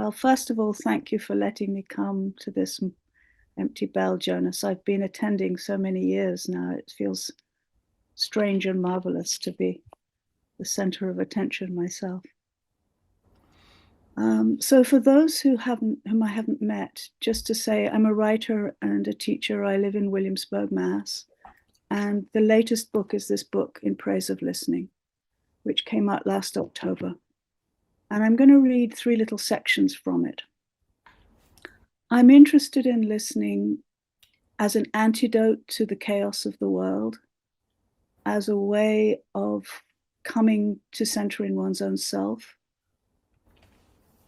Well, first of all, thank you for letting me come to this empty bell, Jonas. I've been attending so many years now. It feels strange and marvelous to be the center of attention myself. So for those whom I haven't met, just to say I'm a writer and a teacher. I live in Williamsburg, Mass. And the latest book is this book, In Praise of Listening, which came out last October. And I'm going to read 3 little sections from it. I'm interested in listening as an antidote to the chaos of the world, as a way of coming to centering one's own self,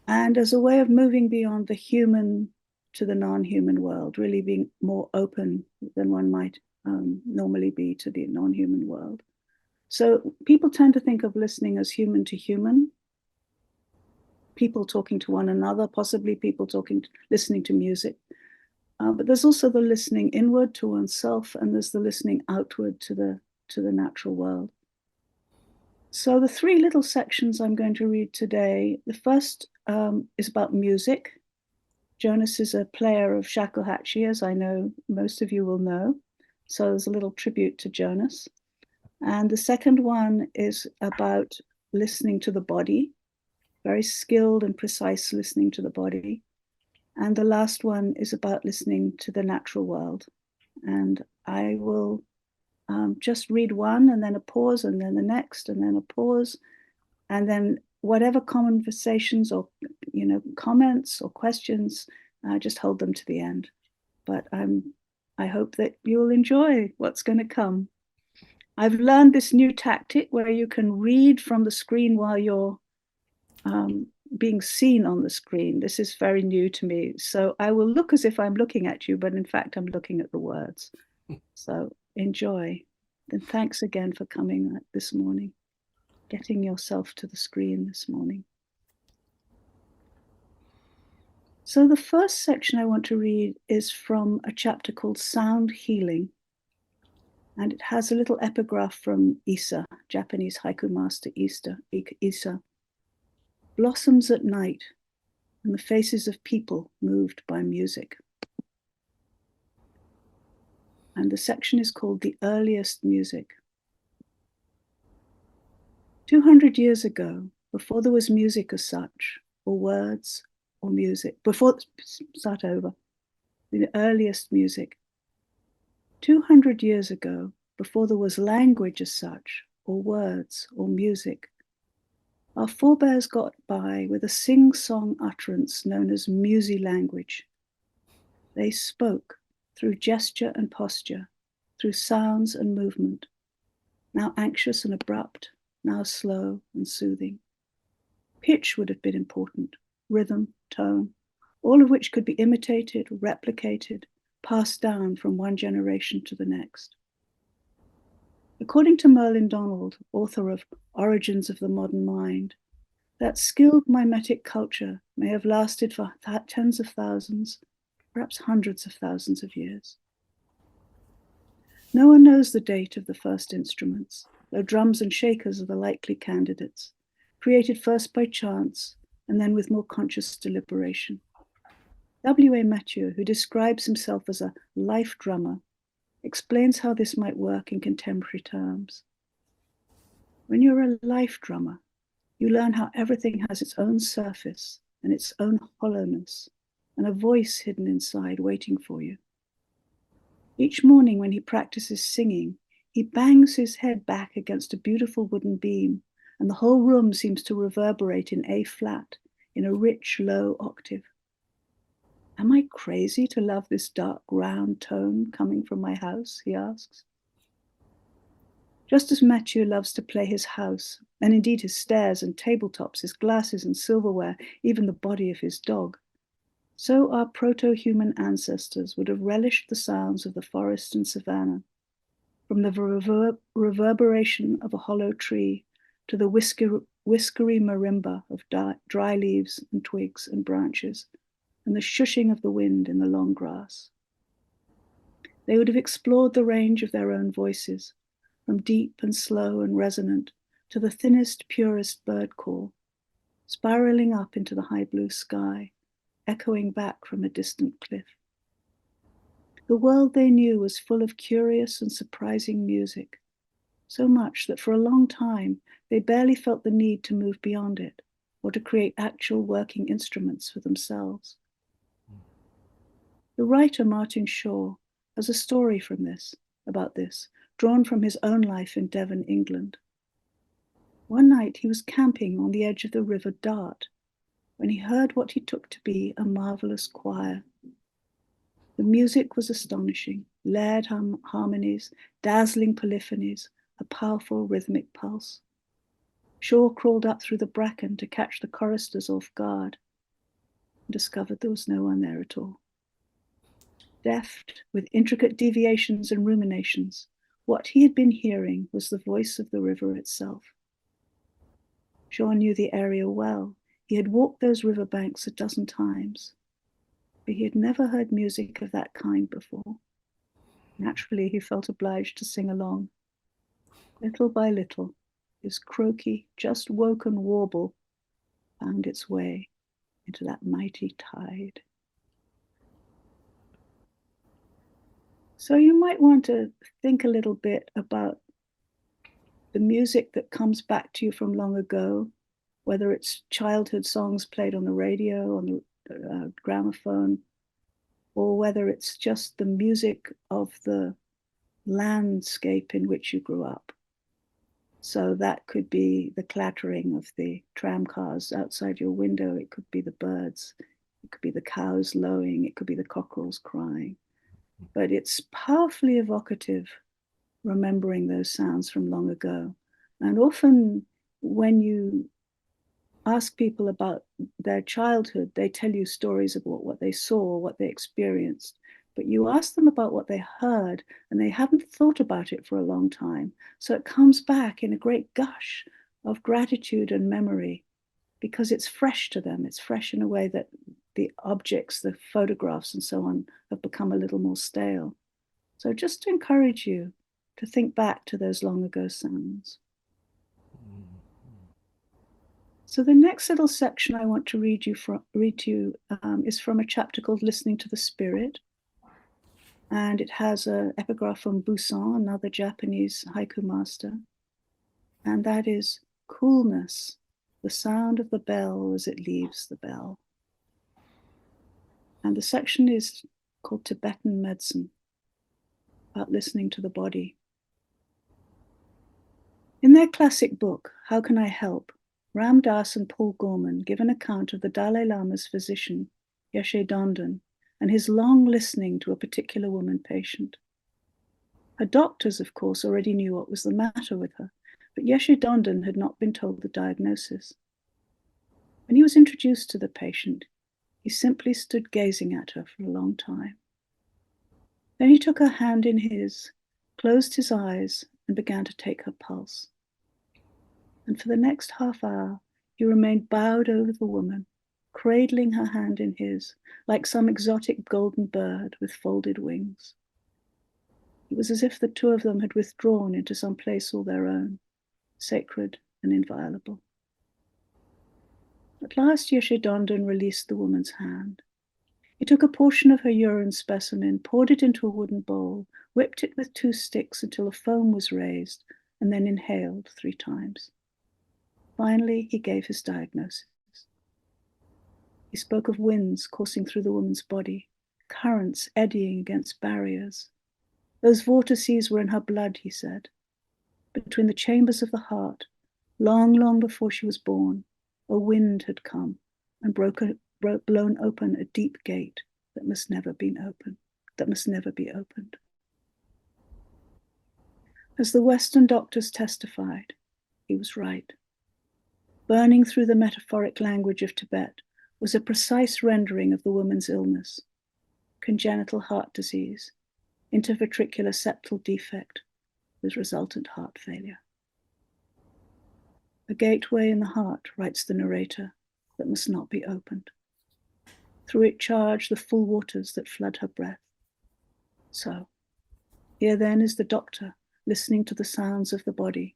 and as a way of moving beyond the human to the non-human world, really being more open than one might normally be to the non-human world. So people tend to think of listening as human to human, people talking to one another, possibly people listening to music. But there's also the listening inward to oneself, and there's the listening outward to the natural world. So the 3 little sections I'm going to read today, the first is about music. Jonas is a player of shakuhachi, as I know most of you will know. So there's a little tribute to Jonas. And the second one is about listening to the body, very skilled and precise listening to the body. And the last one is about listening to the natural world. And I will just read one and then a pause and then the next and then a pause. And then whatever conversations or comments or questions, just hold them to the end. But I hope that you'll enjoy what's going to come. I've learned this new tactic where you can read from the screen while you're being seen on the screen. This is very new to me. So I will look as if I'm looking at you, but in fact, I'm looking at the words. So enjoy. And thanks again for coming this morning, getting yourself to the screen this morning. So the first section I want to read is from a chapter called Sound Healing. And it has a little epigraph from Issa, Japanese haiku master Issa. Blossoms at night, and the faces of people moved by music. And the section is called The Earliest Music. 200 years ago, before there was music as such, or words, or music, start over, the earliest music. 200 years ago, before there was language as such, or words, or music, our forebears got by with a sing-song utterance known as Musi language. They spoke through gesture and posture, through sounds and movement, now anxious and abrupt, now slow and soothing. Pitch would have been important, rhythm, tone, all of which could be imitated, replicated, passed down from one generation to the next. According to Merlin Donald, author of Origins of the Modern Mind, that skilled mimetic culture may have lasted for tens of thousands, perhaps hundreds of thousands of years. No one knows the date of the first instruments, though drums and shakers are the likely candidates, created first by chance and then with more conscious deliberation. W.A. Mathieu, who describes himself as a life drummer, explains how this might work in contemporary terms. When you're a life drummer, you learn how everything has its own surface and its own hollowness, and a voice hidden inside waiting for you. Each morning when he practices singing, he bangs his head back against a beautiful wooden beam, and the whole room seems to reverberate in A flat, in a rich, low octave. Am I crazy to love this dark, round tone coming from my house, he asks. Just as Mathieu loves to play his house, and indeed his stairs and tabletops, his glasses and silverware, even the body of his dog, so our proto-human ancestors would have relished the sounds of the forest and savanna, from the reverberation of a hollow tree to the whiskery marimba of dry leaves and twigs and branches, and the shushing of the wind in the long grass. They would have explored the range of their own voices, from deep and slow and resonant to the thinnest, purest bird call, spiraling up into the high blue sky, echoing back from a distant cliff. The world they knew was full of curious and surprising music, so much that for a long time they barely felt the need to move beyond it or to create actual working instruments for themselves. The writer Martin Shaw has a story about this, drawn from his own life in Devon, England. One night he was camping on the edge of the River Dart when he heard what he took to be a marvelous choir. The music was astonishing, layered harmonies, dazzling polyphonies, a powerful rhythmic pulse. Shaw crawled up through the bracken to catch the choristers off guard and discovered there was no one there at all. Deft with intricate deviations and ruminations, what he had been hearing was the voice of the river itself. Shaw knew the area well. He had walked those riverbanks a dozen times, but he had never heard music of that kind before. Naturally, he felt obliged to sing along. Little by little, his croaky, just woken warble found its way into that mighty tide. So you might want to think a little bit about the music that comes back to you from long ago, whether it's childhood songs played on the radio, on the gramophone, or whether it's just the music of the landscape in which you grew up. So that could be the clattering of the tram cars outside your window. It could be the birds. It could be the cows lowing. It could be the cockerels crying. But it's powerfully evocative, remembering those sounds from long ago. And often when you ask people about their childhood, they tell you stories about what they saw, what they experienced. But you ask them about what they heard, and they haven't thought about it for a long time. So it comes back in a great gush of gratitude and memory because it's fresh to them. It's fresh in a way that the objects, the photographs and so on have become a little more stale. So just to encourage you to think back to those long ago sounds. So the next little section I want to read to you is from a chapter called Listening to the Spirit. And it has an epigraph from Busan, another Japanese haiku master. And that is coolness, the sound of the bell as it leaves the bell. And the section is called Tibetan Medicine, about listening to the body. In their classic book, How Can I Help?, Ram Dass and Paul Gorman give an account of the Dalai Lama's physician, Yeshe Dondan, and his long listening to a particular woman patient. Her doctors, of course, already knew what was the matter with her, but Yeshe Dondan had not been told the diagnosis. When he was introduced to the patient, he simply stood gazing at her for a long time. Then he took her hand in his, closed his eyes, and began to take her pulse. And for the next half hour, he remained bowed over the woman, cradling her hand in his, like some exotic golden bird with folded wings. It was as if the two of them had withdrawn into some place all their own, sacred and inviolable. At last, Yeshe Dondan released the woman's hand. He took a portion of her urine specimen, poured it into a wooden bowl, whipped it with 2 sticks until a foam was raised, and then inhaled 3 times. Finally, he gave his diagnosis. He spoke of winds coursing through the woman's body, currents eddying against barriers. Those vortices were in her blood, he said. Between the chambers of the heart, long, long before she was born, a wind had come and blown open a deep gate that must never be opened. As the Western doctors testified, he was right. Burning through the metaphoric language of Tibet was a precise rendering of the woman's illness: congenital heart disease, interventricular septal defect with resultant heart failure. A gateway in the heart, writes the narrator, that must not be opened. Through it charge the full waters that flood her breath. So, here then is the doctor listening to the sounds of the body,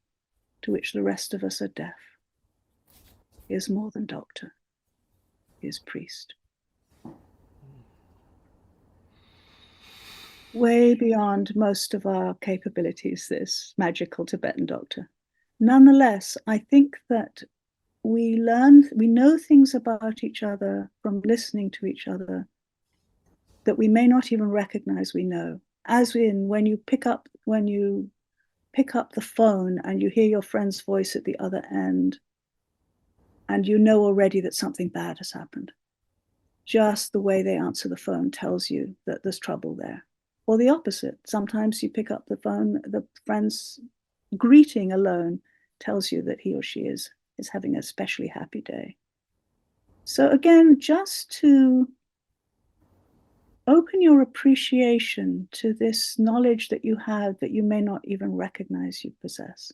to which the rest of us are deaf. He is more than doctor. He is priest. Way beyond most of our capabilities, this magical Tibetan doctor. Nonetheless, I think that we know things about each other from listening to each other that we may not even recognize we know. As in when you pick up the phone and you hear your friend's voice at the other end, and you know already that something bad has happened. Just the way they answer the phone tells you that there's trouble there. Or the opposite. Sometimes you pick up the phone, the friend's greeting alone tells you that he or she is having a especially happy day. So again, just to open your appreciation to this knowledge that you have that you may not even recognize you possess.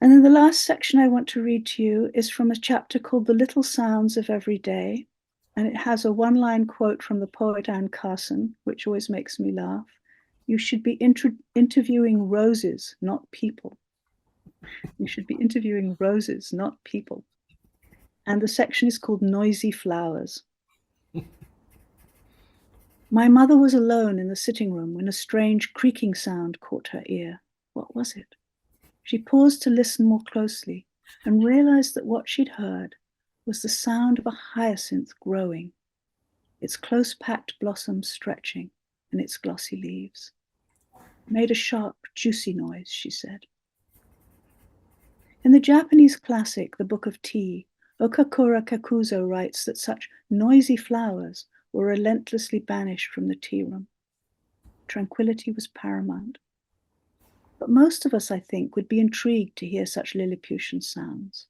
And then the last section I want to read to you is from a chapter called The Little Sounds of Every Day. And it has a one-line quote from the poet Anne Carson, which always makes me laugh. You should be interviewing roses, not people. You should be interviewing roses, not people. And the section is called Noisy Flowers. My mother was alone in the sitting room when a strange creaking sound caught her ear. What was it? She paused to listen more closely and realized that what she'd heard was the sound of a hyacinth growing, its close-packed blossoms stretching and its glossy leaves. It made a sharp, juicy noise, she said. In the Japanese classic, The Book of Tea, Okakura Kakuzo writes that such noisy flowers were relentlessly banished from the tea room. Tranquility was paramount. But most of us, I think, would be intrigued to hear such Lilliputian sounds.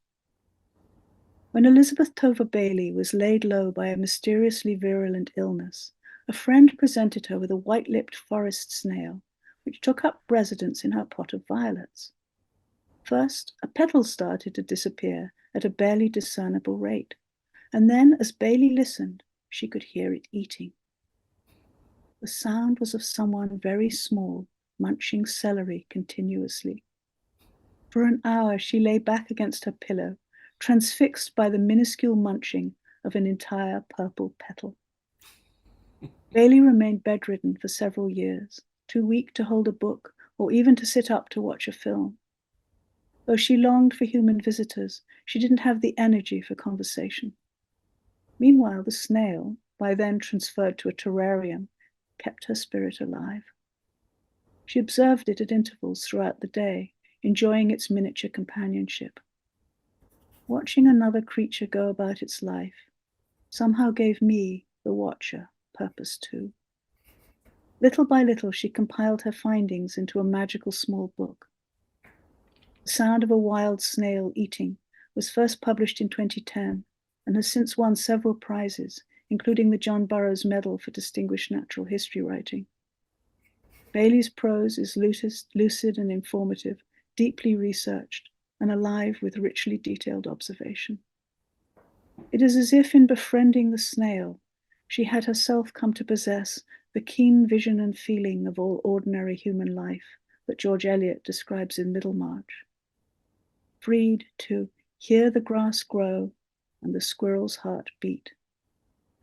When Elizabeth Tover Bailey was laid low by a mysteriously virulent illness, a friend presented her with a white-lipped forest snail, which took up residence in her pot of violets. First, a petal started to disappear at a barely discernible rate, and then, as Bailey listened, she could hear it eating. The sound was of someone very small, munching celery continuously. For an hour, she lay back against her pillow, transfixed by the minuscule munching of an entire purple petal. Bailey remained bedridden for several years, too weak to hold a book or even to sit up to watch a film. Though she longed for human visitors, she didn't have the energy for conversation. Meanwhile, the snail, by then transferred to a terrarium, kept her spirit alive. She observed it at intervals throughout the day, enjoying its miniature companionship. Watching another creature go about its life somehow gave me, the watcher, purpose too. Little by little, she compiled her findings into a magical small book. The Sound of a Wild Snail Eating was first published in 2010 and has since won several prizes, including the John Burroughs Medal for Distinguished Natural History Writing. Bailey's prose is lucid and informative, deeply researched, and alive with richly detailed observation. It is as if in befriending the snail, she had herself come to possess the keen vision and feeling of all ordinary human life that George Eliot describes in Middlemarch. Freed to hear the grass grow and the squirrel's heart beat,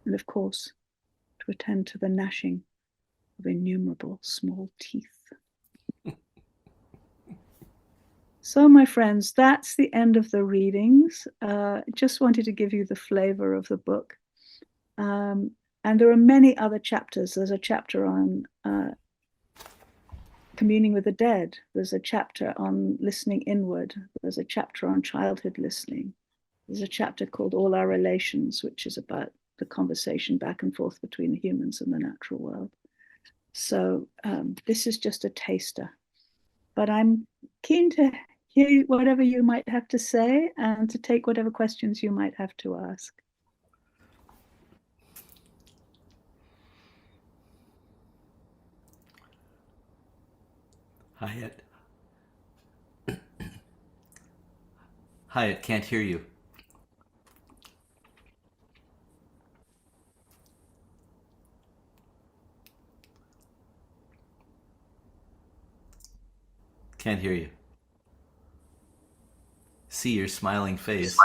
and of course, to attend to the gnashing of innumerable small teeth. So, my friends, that's the end of the readings. Just wanted to give you the flavor of the book. And there are many other chapters. There's a chapter on communing with the dead. There's a chapter on listening inward. There's a chapter on childhood listening. There's a chapter called All Our Relations, which is about the conversation back and forth between the humans and the natural world. So this is just a taster. But I'm keen to hear whatever you might have to say and to take whatever questions you might have to ask. Hyatt. Hyatt, can't hear you. Can't hear you. see your smiling face.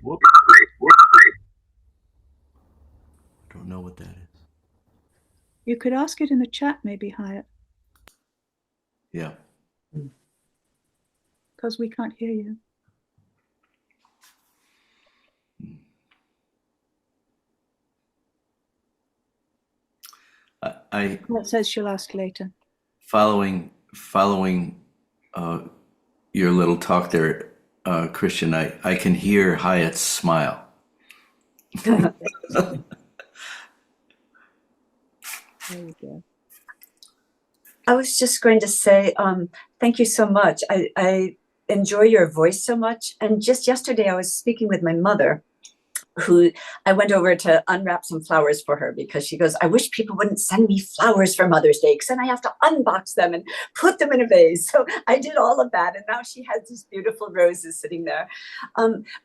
Whoop. I don't know what that is. You could ask it in the chat, maybe, Hyatt, Yeah. because we can't hear you. That says she'll ask later. Following your little talk there, Christian, I can hear Hyatt's smile. There you go. I was just going to say, thank you so much. I enjoy your voice so much. And just yesterday, I was speaking with my mother, who I went over to unwrap some flowers for her because she goes, I wish people wouldn't send me flowers for Mother's Day because then I have to unbox them and put them in a vase. So I did all of that. And now she has these beautiful roses sitting there.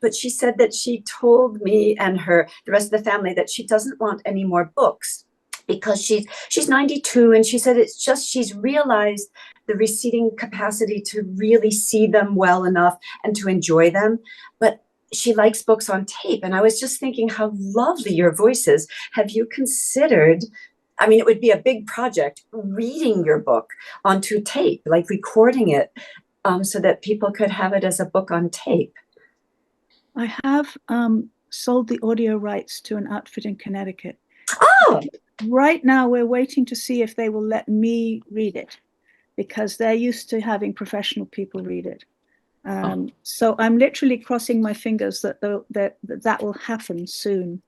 But she said that she told me and the rest of the family that she doesn't want any more books because she's 92. And she said it's just she's realized the receding capacity to really see them well enough and to enjoy them. But she likes books on tape. And I was just thinking how lovely your voice is. Have you considered, I mean, it would be a big project, reading your book onto tape, like recording it so that people could have it as a book on tape? I have sold the audio rights to an outfit in Connecticut. Oh! Right now, we're waiting to see if they will let me read it because they're used to having professional people read it. So I'm literally crossing my fingers that that will happen soon.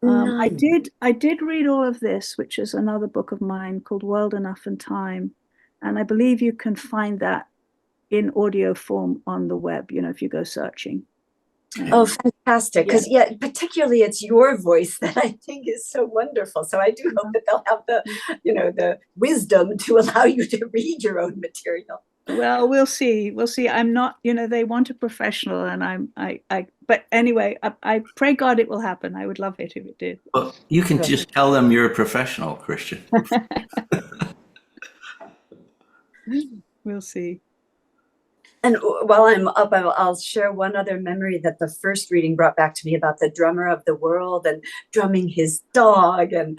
I did read all of this, which is another book of mine called World Enough and Time, and I believe you can find that in audio form on the web. You know, if you go searching. Oh, fantastic! Because particularly it's your voice that I think is so wonderful. So I do hope that they'll have the wisdom to allow you to read your own material. Well, we'll see. We'll see. I'm not, they want a professional and but anyway, I pray God it will happen. I would love it if it did. Well, you can just tell them you're a professional, Christian. We'll see. And while I'm up, I'll share one other memory that the first reading brought back to me about the drummer of the world and drumming his dog and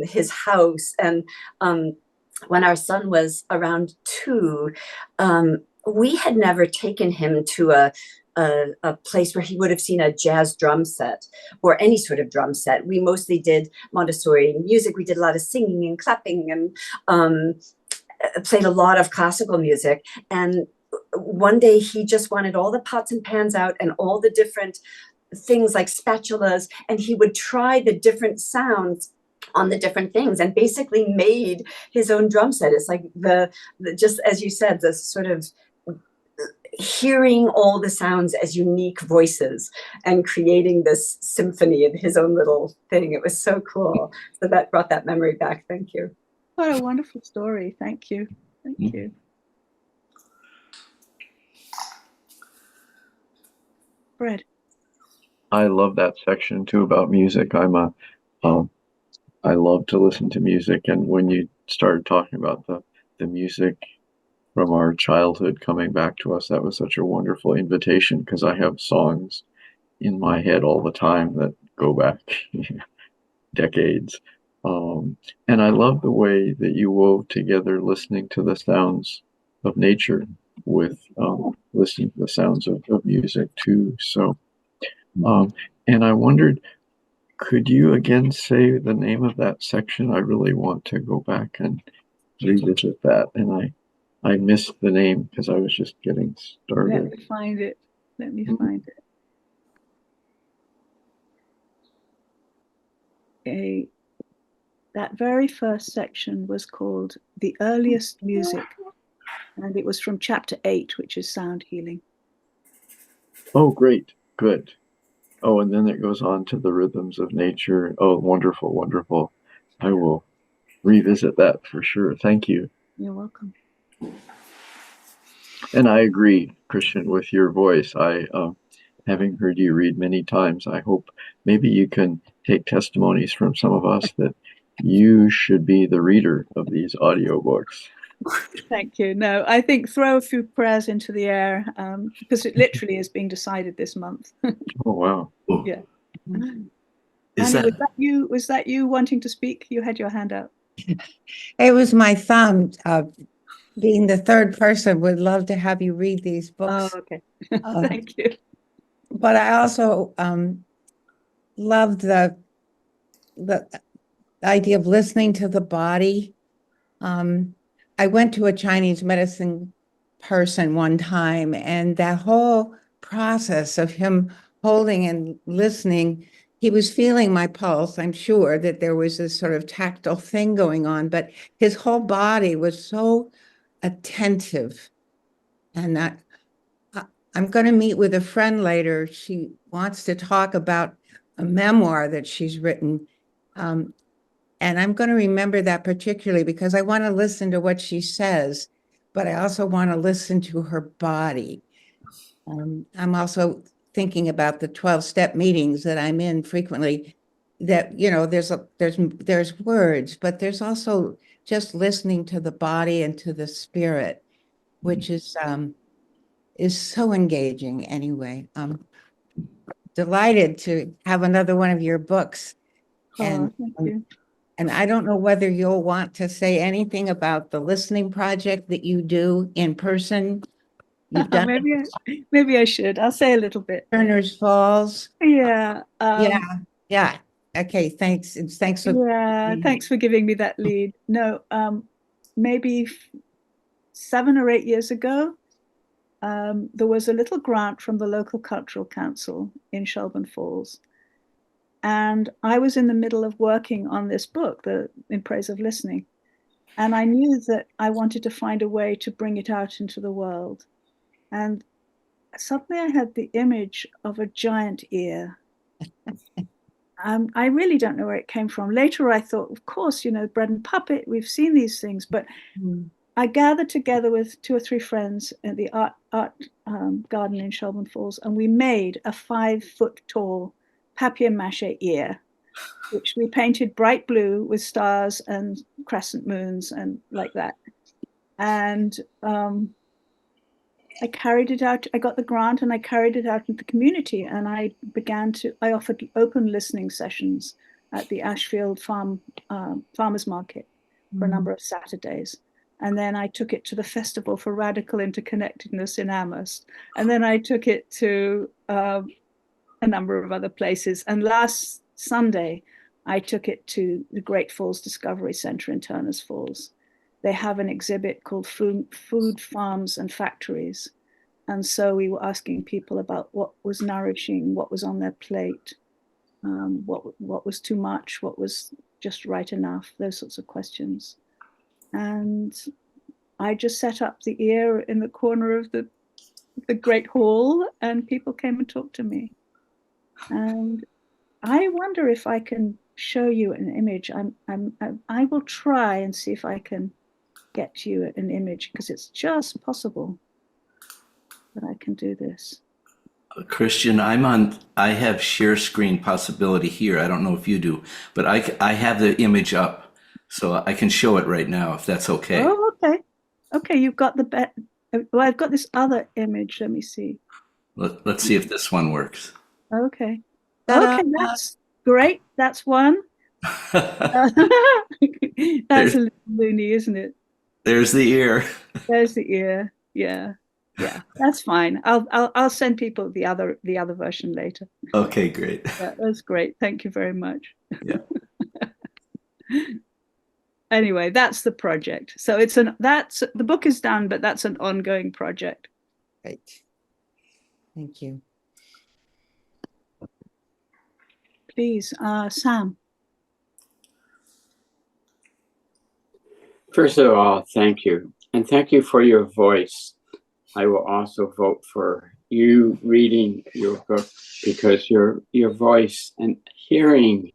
his house. And when our son was around 2, we had never taken him to a place where he would have seen a jazz drum set or any sort of drum set. We mostly did Montessori music. We did a lot of singing and clapping and played a lot of classical music. And one day he just wanted all the pots and pans out and all the different things like spatulas, and he would try the different sounds on the different things and basically made his own drum set. It's like the just as you said, the sort of hearing all the sounds as unique voices and creating this symphony in his own little thing. It was so cool. So that brought that memory back. Thank you. What a wonderful story. Thank you. Thank you. Fred. I love that section too about music. I love to listen to music, and when you started talking about the music from our childhood coming back to us, that was such a wonderful invitation because I have songs in my head all the time that go back decades. And I love the way that you wove together listening to the sounds of nature with listening to the sounds of music too. So, and I wondered, could you again say the name of that section? I really want to go back and revisit that. And I missed the name because I was just getting started. Let me find it. Let me find it. That very first section was called The Earliest Music, and it was from chapter 8, which is sound healing. Oh, great. Good. Oh, and then it goes on to the rhythms of nature. Oh, wonderful, wonderful. I will revisit that for sure. Thank you. You're welcome. And I agree, Christian, with your voice. Having heard you read many times, I hope maybe you can take testimonies from some of us that you should be the reader of these audiobooks. Thank you. No, I think throw a few prayers into the air, because it literally is being decided this month. Oh, wow. Oh, Yeah. is Annie, that was that you? Was that you wanting to speak? You had your hand up. It was my thumb. Being the third person, would love to have you read these Oh, books. okay. Uh, Thank you. But I also loved the idea of listening to the body. I went to a Chinese medicine person one time, and that whole process of him holding and listening, he was feeling my pulse. I'm sure that there was this sort of tactile thing going on, but his whole body was so attentive. And I'm going to meet with a friend later. She wants to talk about a memoir that she's written. And I'm going to remember that particularly because I want to listen to what she says, but I also want to listen to her body. I'm also thinking about the 12-step meetings that I'm in frequently, that, you know, there's words, but there's also just listening to the body and to the spirit, which is so engaging anyway. I'm delighted to have another one of your books. Oh, And thank you. and I don't know whether you'll want to say anything about the listening project that you do in person. You've done Maybe I should. I'll say a little bit. Turner's Falls. Yeah. Yeah. Okay, thanks. And thanks for Yeah. Thanks for giving me that lead. No, maybe 7 or 8 years ago, there was a little grant from the local cultural council in Shelburne Falls. And I was in the middle of working on this book, In Praise of Listening. And I knew that I wanted to find a way to bring it out into the world. And suddenly I had the image of a giant ear. I really don't know where it came from. Later I thought, of course, you know, Bread and Puppet, we've seen these things. But I gathered together with 2 or 3 friends at the art garden in Shelburne Falls, and we made a 5-foot tall papier-mâché ear, which we painted bright blue with stars and crescent moons and like that. And I carried it out. I got the grant and I carried it out into the community. And I offered open listening sessions at the Ashfield Farmers Market for a number of Saturdays. And then I took it to the Festival for Radical Interconnectedness in Amherst. And then I took it to a number of other places. And last Sunday, I took it to the Great Falls Discovery Center in Turners Falls. They have an exhibit called Food, Farms and Factories. And so we were asking people about what was nourishing, what was on their plate, what was too much, what was just right enough, those sorts of questions. And I just set up the ear in the corner of the Great Hall, and people came and talked to me. And I wonder if I can show you an image. I will try and see if I can get you an image, because it's just possible that I can do this. Christian, I have share screen possibility here. I don't know if you do, but I have the image up, so I can show it right now if that's okay. Oh, okay. Okay, you've got well, I've got this other image. Let me see. Let's see if this one works. Okay. Ta-da. Okay, that's great. That's one. That's a little loony, isn't it? There's the ear. There's the ear. Yeah. Yeah, that's fine. I'll send people the other version later. Okay, great. Yeah, that's great. Thank you very much. Yeah. Anyway, that's the project. So the book is done, but that's an ongoing project. Great. Thank you. Please, Sam. First of all, thank you. And thank you for your voice. I will also vote for you reading your book, because your voice and hearing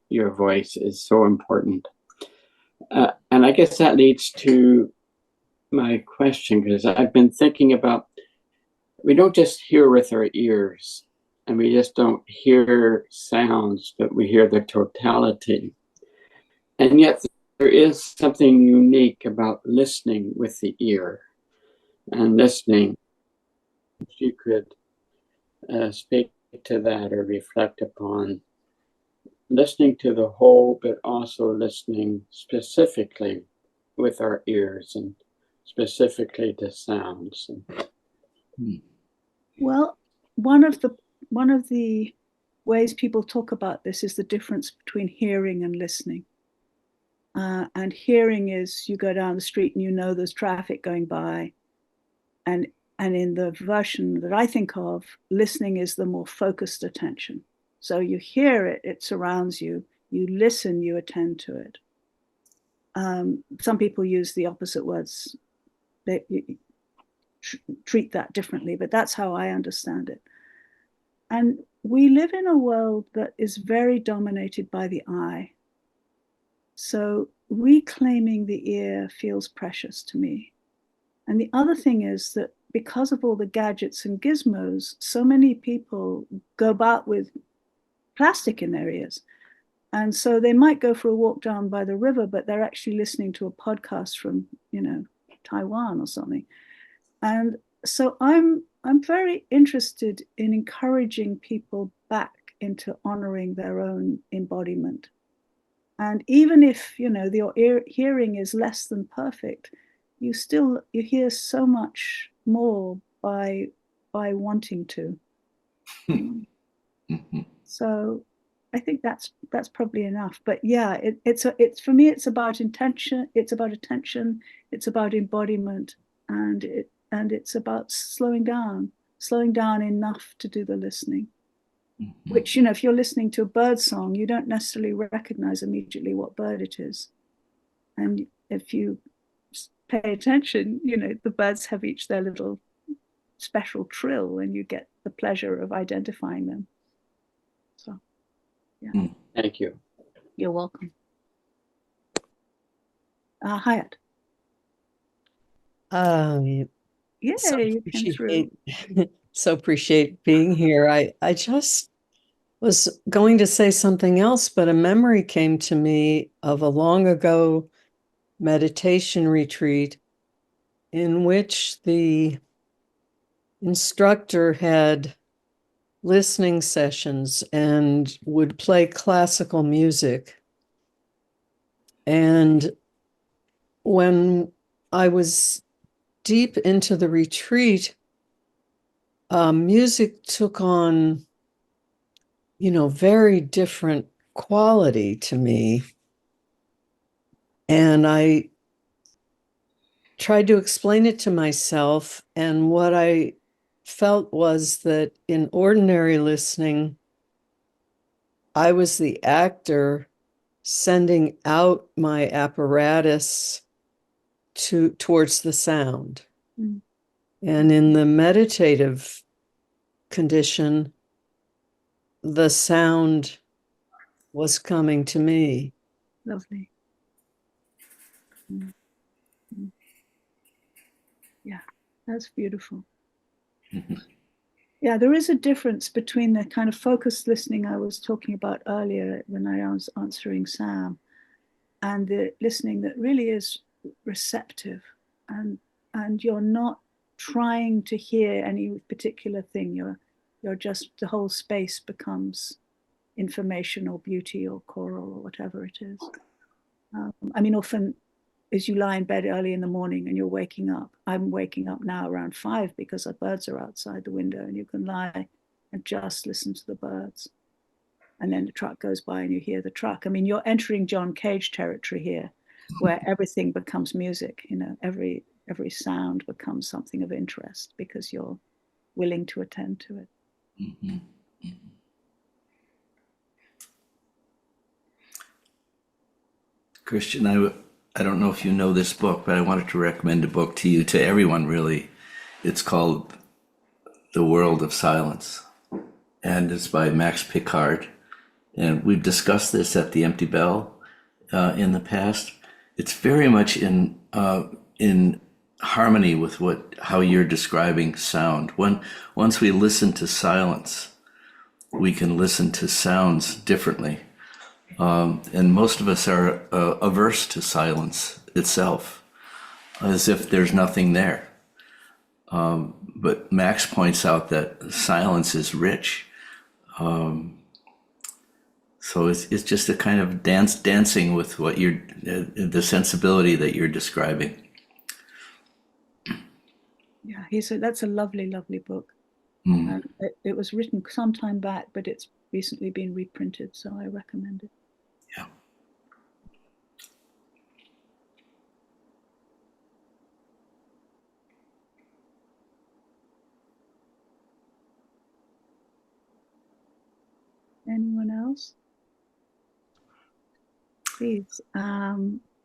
your voice is so important. And I guess that leads to my question, because I've been thinking about, we don't just hear with our ears, and we just don't hear sounds, but we hear the totality. And yet there is something unique about listening with the ear and listening. If you could speak to that or reflect upon listening to the whole, but also listening specifically with our ears and specifically to sounds. Well, one of the ways people talk about this is the difference between hearing and listening. And hearing is you go down the street and you know there's traffic going by. And in the version that I think of, listening is the more focused attention. So you hear it, it surrounds you. You listen, you attend to it. Some people use the opposite words. They treat that differently, but that's how I understand it. And we live in a world that is very dominated by the eye. So reclaiming the ear feels precious to me. And the other thing is that because of all the gadgets and gizmos, so many people go about with plastic in their ears. And so they might go for a walk down by the river, but they're actually listening to a podcast from, Taiwan or something. And so I'm very interested in encouraging people back into honoring their own embodiment. And even if, the hearing is less than perfect, you hear so much more by wanting to. So I think that's probably enough. But yeah, it's for me, it's about intention, it's about attention, it's about embodiment, and it's about slowing down enough to do the listening. Which, if you're listening to a bird song, you don't necessarily recognize immediately what bird it is. And if you pay attention, the birds have each their little special trill, and you get the pleasure of identifying them. So, yeah. Thank you. You're welcome. Hyatt. Yay, You came through. so appreciate being here. I just was going to say something else, but a memory came to me of a long ago meditation retreat in which the instructor had listening sessions and would play classical music. And when I was deep into the retreat, music took on, very different quality to me. And I tried to explain it to myself. And what I felt was that in ordinary listening, I was the actor sending out my apparatus towards the sound. And in the meditative condition, the sound was coming to me. Lovely. Yeah, that's beautiful. Yeah, there is a difference between the kind of focused listening I was talking about earlier when I was answering Sam, and the listening that really is receptive, and you're not trying to hear any particular thing. You're just, the whole space becomes information or beauty or choral or whatever it is. Often as you lie in bed early in the morning and you're waking up, I'm waking up now around 5 because the birds are outside the window, and you can lie and just listen to the birds. And then the truck goes by and you hear the truck. You're entering John Cage territory here, where everything becomes music. Every sound becomes something of interest because you're willing to attend to it. Christian, I don't know if you know this book, but I wanted to recommend a book to you, to everyone really. It's called The World of Silence, and it's by Max Picard. And we've discussed this at the Empty Bell in the past. It's very much in harmony with how you're describing sound. Once we listen to silence, we can listen to sounds differently. And most of us are averse to silence itself, as if there's nothing there. But Max points out that silence is rich. So it's just a kind of dancing with what you're, the sensibility that you're describing. Yeah, he said that's a lovely, lovely book. And it was written some time back, but it's recently been reprinted, so I recommend it. Yeah. Anyone else? Please.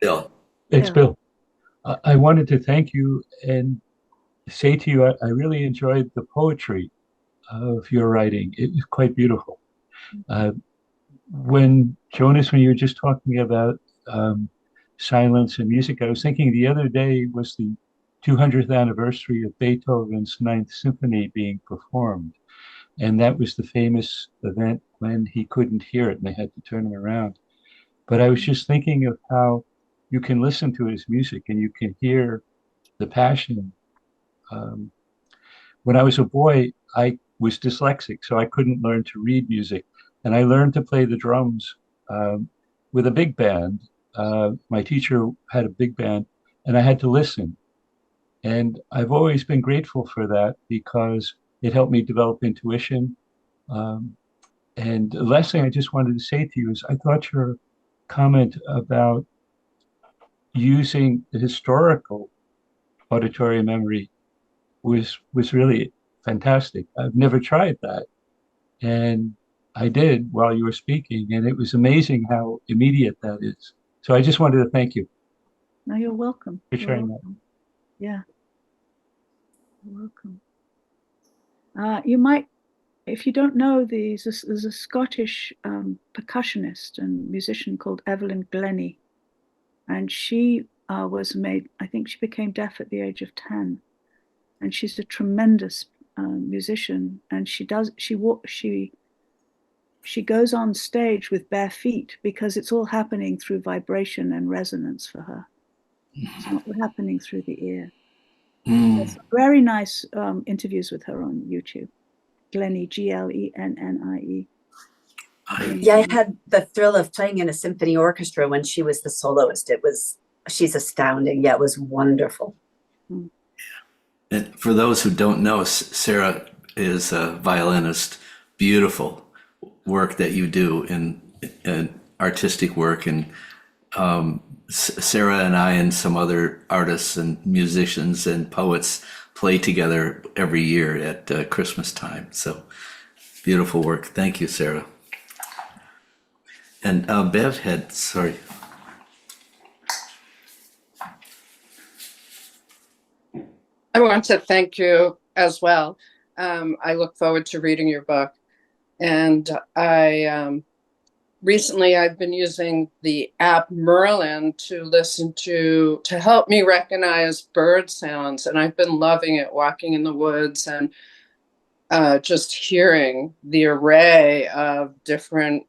Bill. It's Bill. Bill. I wanted to thank you and say to you, I really enjoyed the poetry of your writing. It was quite beautiful. When Jonas, when you were just talking about silence and music, I was thinking the other day was the 200th anniversary of Beethoven's Ninth Symphony being performed. And that was the famous event when he couldn't hear it and they had to turn him around. But I was just thinking of how you can listen to his music and you can hear the passion. When I was a boy, I was dyslexic, so I couldn't learn to read music. And I learned to play the drums with a big band. My teacher had a big band, and I had to listen. And I've always been grateful for that because it helped me develop intuition. And the last thing I just wanted to say to you is I thought your comment about using the historical auditory memory was really fantastic. I've never tried that. And I did while you were speaking, and it was amazing how immediate that is. So I just wanted to thank you No, you're welcome. for You're sharing welcome. Yeah. You're welcome. You might, if you don't know, there's a Scottish percussionist and musician called Evelyn Glennie, and she was made, I think she became deaf at the age of 10, and she's a tremendous musician, and she goes on stage with bare feet because it's all happening through vibration and resonance for her. It's not happening through the ear. There's some very nice interviews with her on YouTube. Glennie, Glennie. Yeah, I had the thrill of playing in a symphony orchestra when she was the soloist. She's astounding. Yeah, it was wonderful. And for those who don't know, Sarah is a violinist. Beautiful work that you do in artistic work. And Sarah and I and some other artists and musicians and poets play together every year at Christmas time. So beautiful work. Thank you, Sarah. And Bev had, sorry. I want to thank you as well. I look forward to reading your book. And recently I've been using the app Merlin to listen to help me recognize bird sounds. And I've been loving it, walking in the woods and just hearing the array of different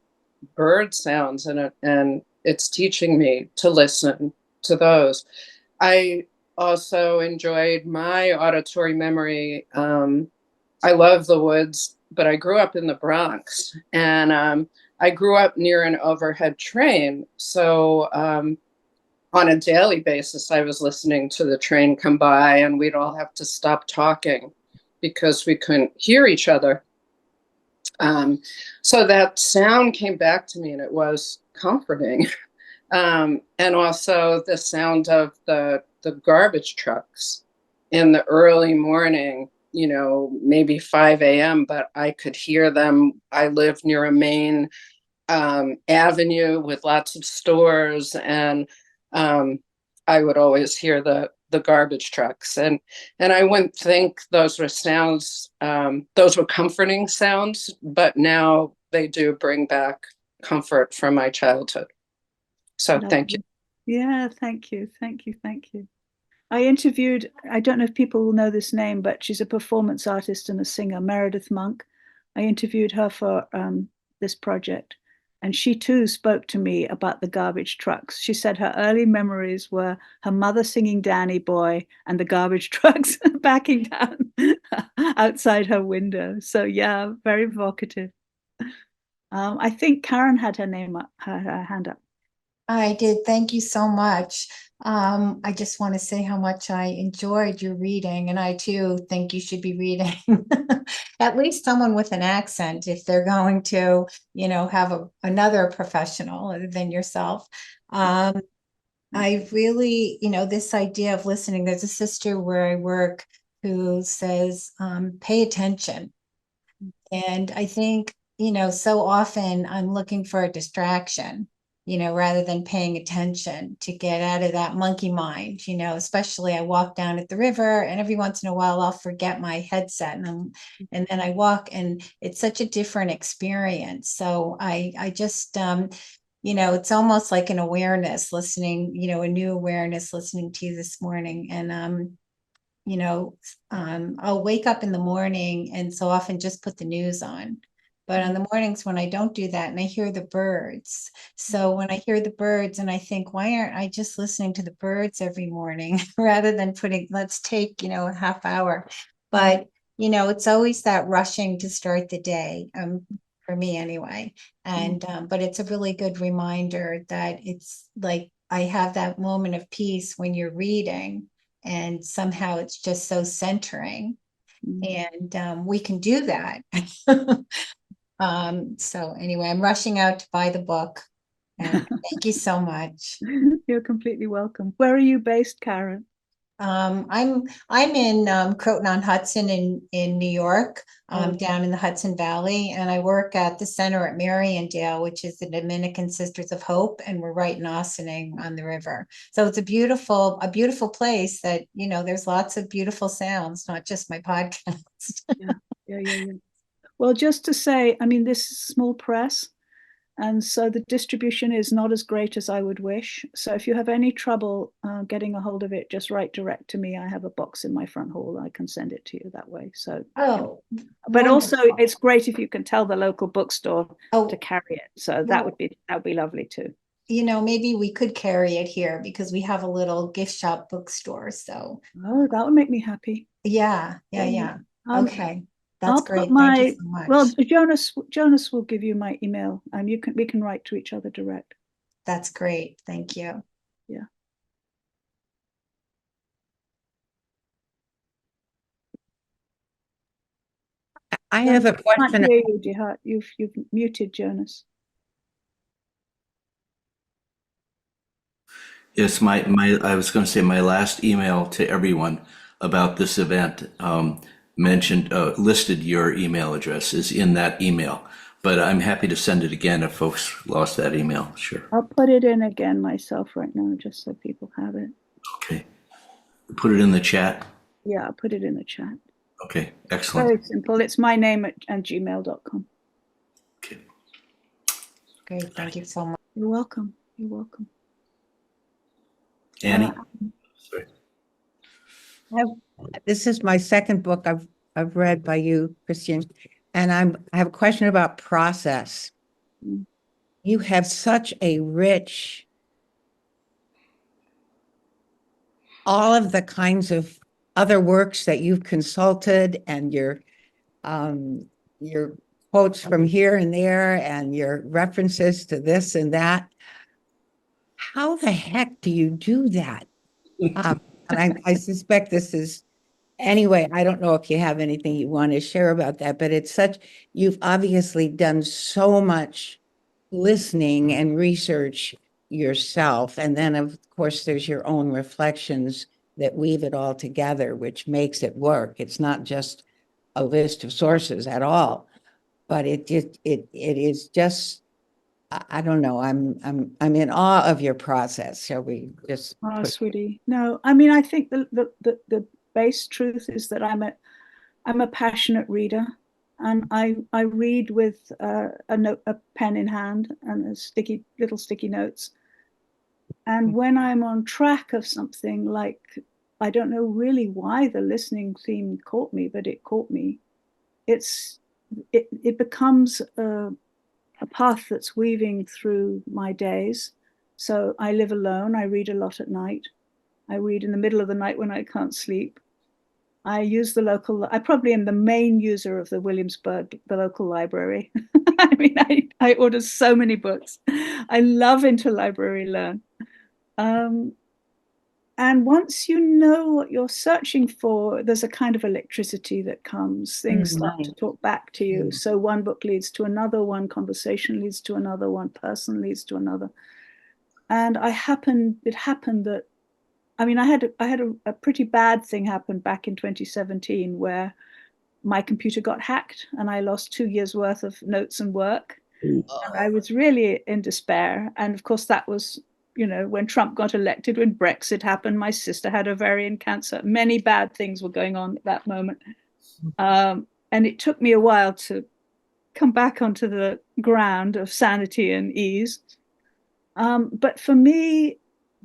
bird sounds. And it's teaching me to listen to those. I also enjoyed my auditory memory. I love the woods, but I grew up in the Bronx, and I grew up near an overhead train. So on a daily basis, I was listening to the train come by, and we'd all have to stop talking because we couldn't hear each other. So that sound came back to me, and it was comforting. And also the sound of the garbage trucks in the early morning, maybe 5 a.m., but I could hear them. I lived near a main avenue with lots of stores, and I would always hear the garbage trucks. And I wouldn't think those were sounds, those were comforting sounds, but now they do bring back comfort from my childhood. So thank you. Yeah, thank you. I interviewed, I don't know if people will know this name, but she's a performance artist and a singer, Meredith Monk. I interviewed her for this project, And she too spoke to me about the garbage trucks. She said her early memories were her mother singing Danny Boy and the garbage trucks backing down outside her window. So yeah, very evocative. I think Karen had her name up, her hand up. I did. Thank you so much. I just want to say how much I enjoyed your reading, and I too think you should be reading at least someone with an accent if they're going to, have another professional other than yourself. I really, this idea of listening, there's a sister where I work who says, pay attention. And I think, so often I'm looking for a distraction, rather than paying attention to get out of that monkey mind, especially I walk down at the river and every once in a while I'll forget my headset and then I walk and it's such a different experience. So I just, it's almost like an awareness listening, a new awareness listening to you this morning. And, I'll wake up in the morning and so often just put the news on. But on the mornings when I don't do that and I hear the birds. So when I hear the birds and I think, why aren't I just listening to the birds every morning rather than let's take, a half hour. But, it's always that rushing to start the day, for me anyway. And, but it's a really good reminder that it's like, I have that moment of peace when you're reading. And somehow it's just so centering. And we can do that. So anyway, I'm rushing out to buy the book. And thank you so much. You're completely welcome. Where are you based, Karen? I'm in Croton-on-Hudson in New York, down in the Hudson Valley, and I work at the center at Mariandale, which is the Dominican Sisters of Hope, and we're right in Ossining on the river. So it's a beautiful place that, there's lots of beautiful sounds, not just my podcast. Yeah. Well, just to say, I mean, this is small press. And so the distribution is not as great as I would wish. So if you have any trouble getting a hold of it, just write direct to me. I have a box in my front hall. I can send it to you that way. So, but wonderful. Also it's great if you can tell the local bookstore to carry it. So that would be lovely too. Maybe we could carry it here because we have a little gift shop bookstore. So, that would make me happy. Yeah. Okay. That's great. Thank you so much. Well, Jonas will give you my email and we can write to each other direct. That's great. Thank you. Yeah. I have a question. I can't hear you, you've muted, Jonas. Yes, I was going to say my last email to everyone about this event listed your email address is in that email, but I'm happy to send it again if folks lost that email. Sure. I'll put it in again myself right now, just so people have it. Okay. Put it in the chat. Yeah, I'll put it in the chat. Okay, excellent. Very simple. It's my name at gmail.com. Okay. Great. Thank you so much. You're welcome. You're welcome. Annie? Sorry. This is my second book I've read by you, Christian, and I have a question about process. You have such a rich, all of the kinds of other works that you've consulted and your quotes from here and there and your references to this and that. How the heck do you do that? And I suspect this is, anyway, I don't know if you have anything you want to share about that, but you've obviously done so much listening and research yourself. And then of course, there's your own reflections that weave it all together, which makes it work. It's not just a list of sources at all, but it is just, I don't know. I'm in awe of your process. Shall we just? Oh, sweetie. No, I mean, I think the base truth is that I'm a passionate reader, and I read with a pen in hand and little sticky notes. And when I'm on track of something, like, I don't know really why the listening theme caught me, but it caught me. It becomes a a path that's weaving through my days. So I live alone. I read a lot at night. I read in the middle of the night when I can't sleep. I use the local, I probably am the main user of the Williamsburg, the local library. I mean, I order so many books. I love interlibrary learn. And once you know what you're searching for, there's a kind of electricity that comes. Things start to talk back to you. So one book leads to another, one conversation leads to another, one person leads to another. And it happened that, I mean, I had a pretty bad thing happen back in 2017 where my computer got hacked and I lost 2 years worth of notes and work. And I was really in despair. And of course, that was, you know, when Trump got elected, when Brexit happened, my sister had ovarian cancer. Many bad things were going on at that moment. And it took me a while to come back onto the ground of sanity and ease. But for me,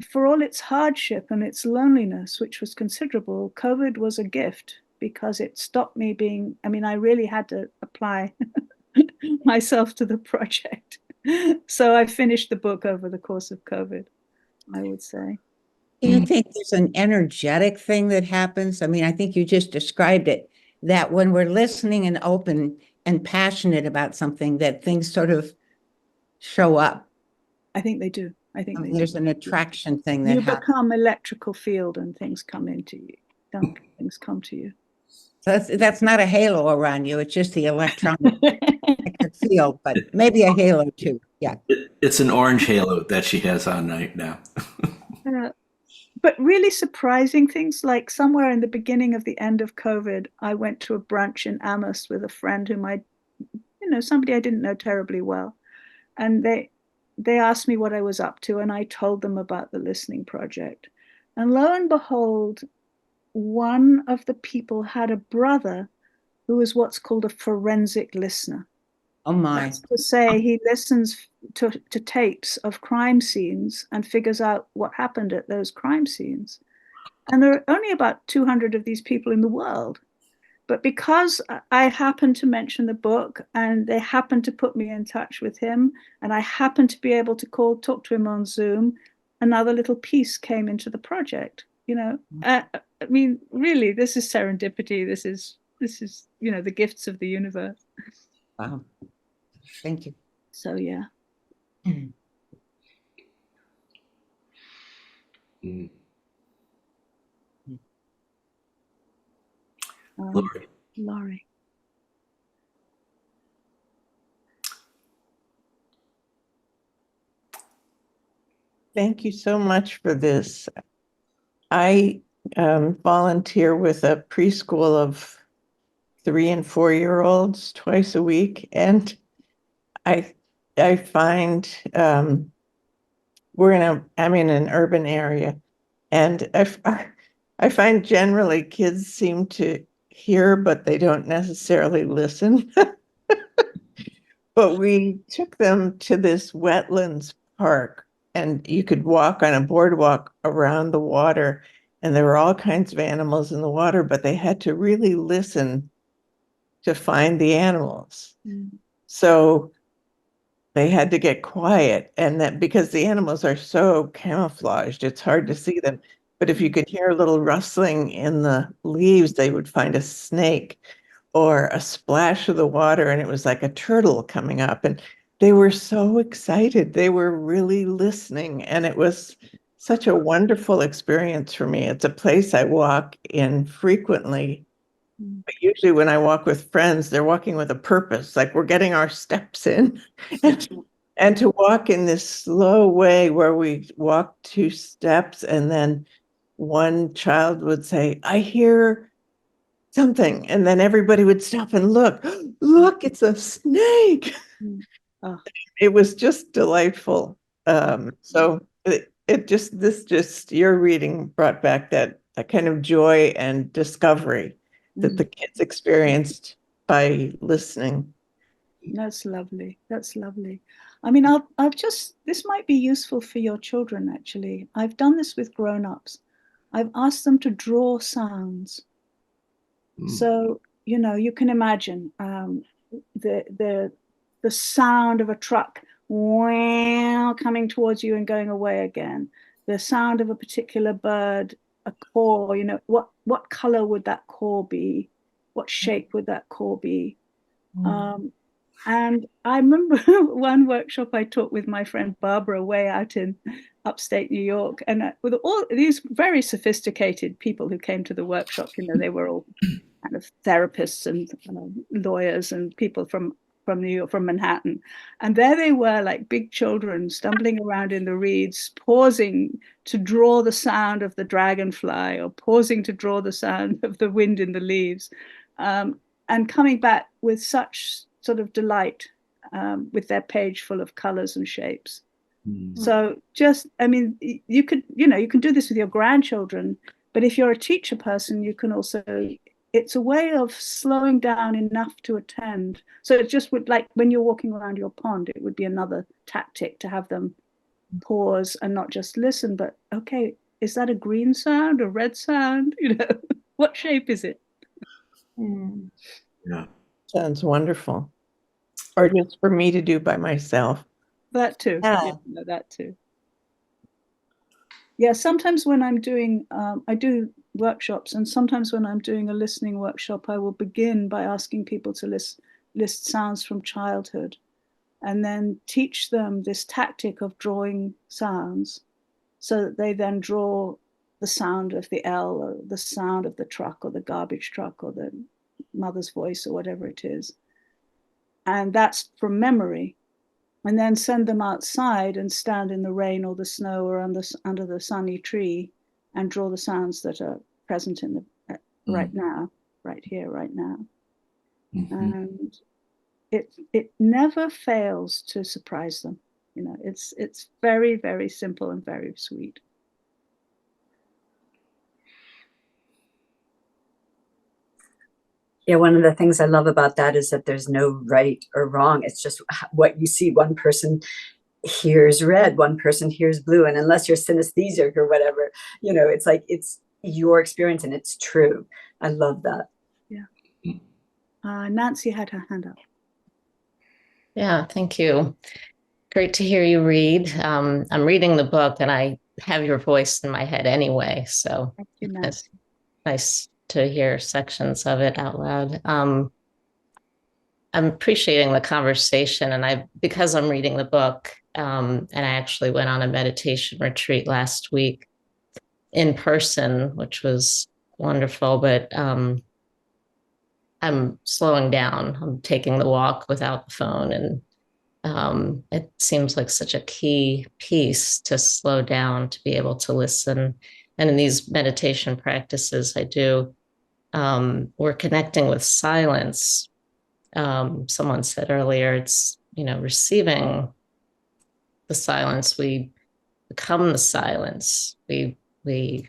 for all its hardship and its loneliness, which was considerable, COVID was a gift because it stopped me being, I mean, I really had to apply myself to the project. So I finished the book over the course of COVID, I would say. Do you think there's an energetic thing that happens? I mean, I think you just described it, that when we're listening and open and passionate about something, that things sort of show up. I think they do. I think they There's do. an attraction thing that You happens. become electrical field and things come into you. Don't things come to you? So that's not a halo around you. It's just the electronic field, but maybe a halo too. Yeah. It's an orange halo that she has on right now. But really surprising things, like somewhere in the beginning of the end of COVID, I went to a brunch in Amos with a friend whom somebody I didn't know terribly well. And they asked me what I was up to, and I told them about the listening project. And lo and behold, one of the people had a brother who was what's called a forensic listener. Oh my. That's to say, he listens to tapes of crime scenes and figures out what happened at those crime scenes. And there are only about 200 of these people in the world. But because I happened to mention the book and they happened to put me in touch with him, and I happened to be able to talk to him on Zoom, another little piece came into the project. I mean, really, this is serendipity. This is the gifts of the universe. Wow. Thank you. So yeah. Laurie. Thank you so much for this. I volunteer with a preschool of 3 and 4-year-olds twice a week, and I find I'm in an urban area, and I find generally kids seem to hear, but they don't necessarily listen. But we took them to this wetlands park, and you could walk on a boardwalk around the water, and there were all kinds of animals in the water, but they had to really listen to find the animals. So they had to get quiet, and that because the animals are so camouflaged, it's hard to see them. But if you could hear a little rustling in the leaves, they would find a snake or a splash of the water, and it was like a turtle coming up. And they were so excited. They were really listening, and it was such a wonderful experience for me. It's a place I walk in frequently. But usually when I walk with friends, they're walking with a purpose, like we're getting our steps in. And to walk in this slow way where we walk 2 steps and then one child would say, I hear something. And then everybody would stop and look, it's a snake. Oh. It was just delightful. So your reading brought back that kind of joy and discovery that the kids experienced by listening. That's lovely. That's lovely. I mean, this might be useful for your children, actually. I've done this with grown-ups. I've asked them to draw sounds. So, you can imagine the the sound of a truck wow, coming towards you and going away again, the sound of a particular bird, a caw, what color would that caw be? What shape would that caw be? And I remember one workshop I taught with my friend Barbara way out in upstate New York, and with all these very sophisticated people who came to the workshop, they were all kind of therapists and lawyers and people from New York, from Manhattan. And there they were, like big children, stumbling around in the reeds, pausing to draw the sound of the dragonfly or pausing to draw the sound of the wind in the leaves, and coming back with such sort of delight, with their page full of colors and shapes. So you can do this with your grandchildren, but if you're a teacher person, you can also, it's a way of slowing down enough to attend. So it just would, like when you're walking around your pond, it would be another tactic to have them pause and not just listen, but okay, is that a green sound, a red sound? What shape is it? Yeah. Sounds wonderful. Or just for me to do by myself. That too. Yeah. That too. Yeah, sometimes when I'm doing, I do workshops, and sometimes when I'm doing a listening workshop, I will begin by asking people to list sounds from childhood, and then teach them this tactic of drawing sounds, so that they then draw the sound of the L, or the sound of the truck, or the garbage truck, or the mother's voice, or whatever it is. And that's from memory. And then send them outside and stand in the rain or the snow or under the sunny tree and draw the sounds that are present in the right now, right here, right now. And it never fails to surprise them. It's very, very simple and very sweet. Yeah, one of the things I love about that is that there's no right or wrong. It's just what you see. One person hears red, one person hears blue, and unless you're synesthesic or whatever, it's like it's your experience and it's true. I love that. Yeah. Nancy had her hand up. Yeah, thank you. Great to hear you read. I'm reading the book and I have your voice in my head anyway, so Thank you, Nancy. it's nice to hear sections of it out loud. I'm appreciating the conversation, and because I'm reading the book, and I actually went on a meditation retreat last week in person, which was wonderful, but I'm slowing down. I'm taking the walk without the phone, and it seems like such a key piece to slow down, to be able to listen. And in these meditation practices I do, we're connecting with silence. Someone said earlier, it's, receiving the silence. We become the silence. We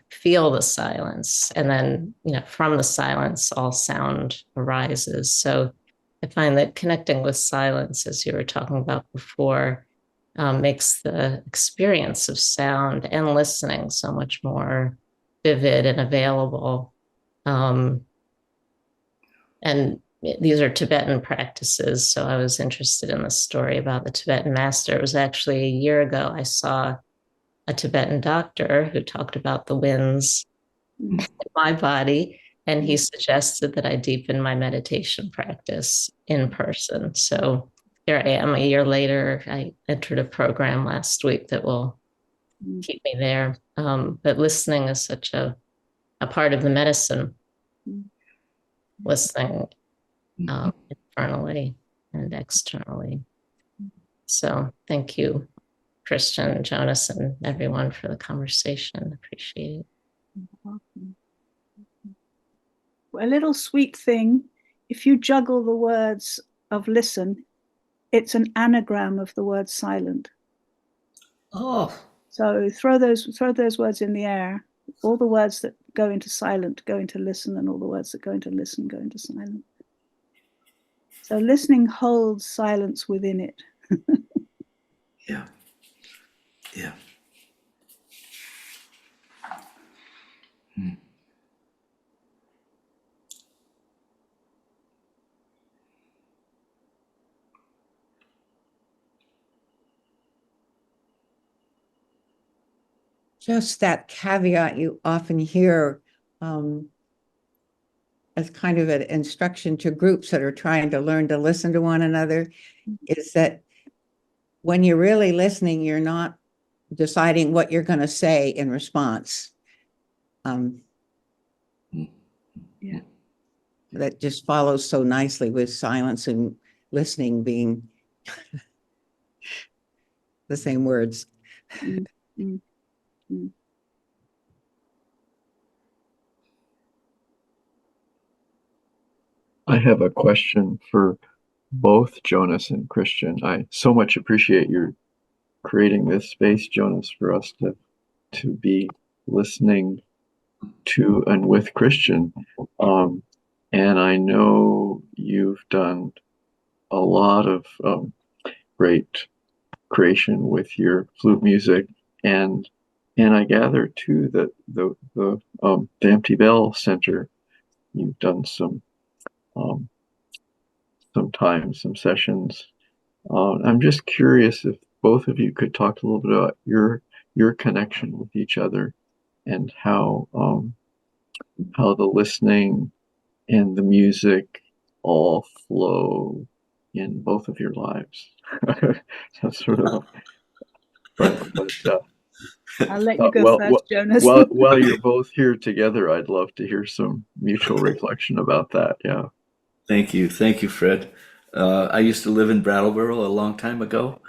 feel the silence. And then, from the silence, all sound arises. So I find that connecting with silence, as you were talking about before, makes the experience of sound and listening so much more vivid and available. And these are Tibetan practices. So I was interested in the story about the Tibetan master. It was actually a year ago I saw a Tibetan doctor who talked about the winds in my body. And he suggested that I deepen my meditation practice in person. So here I am a year later. I entered a program last week that will keep me there. But listening is such a part of the medicine. Listening internally and externally. So thank you, Christian, Jonas, and everyone for the conversation. Appreciate it. A little sweet thing, if you juggle the words of listen, it's an anagram of the word silent. Oh. So throw those words in the air. All the words that go into silent go into listen, and all the words that go into listen go into silent. So listening holds silence within it. Yeah. Yeah. just that caveat you often hear as kind of an instruction to groups that are trying to learn to listen to one another, is that when you're really listening, you're not deciding what you're going to say in response. Yeah. That just follows so nicely with silence and listening being the same words. Mm, mm, mm. I have a question for both Jonas and Christian. I so much appreciate your creating this space, Jonas, for us to be listening to and with Christian. And I know you've done a lot of great creation with your flute music, and I gather too that the Empty Bell Center, you've done some some sessions. I'm just curious if both of you could talk a little bit about your connection with each other and how the listening and the music all flow in both of your lives. That's sort of, I'll let you go first, Jonas. while you're both here together, I'd love to hear some mutual reflection about that. Yeah. Thank you, Fred. I used to live in Brattleboro a long time ago,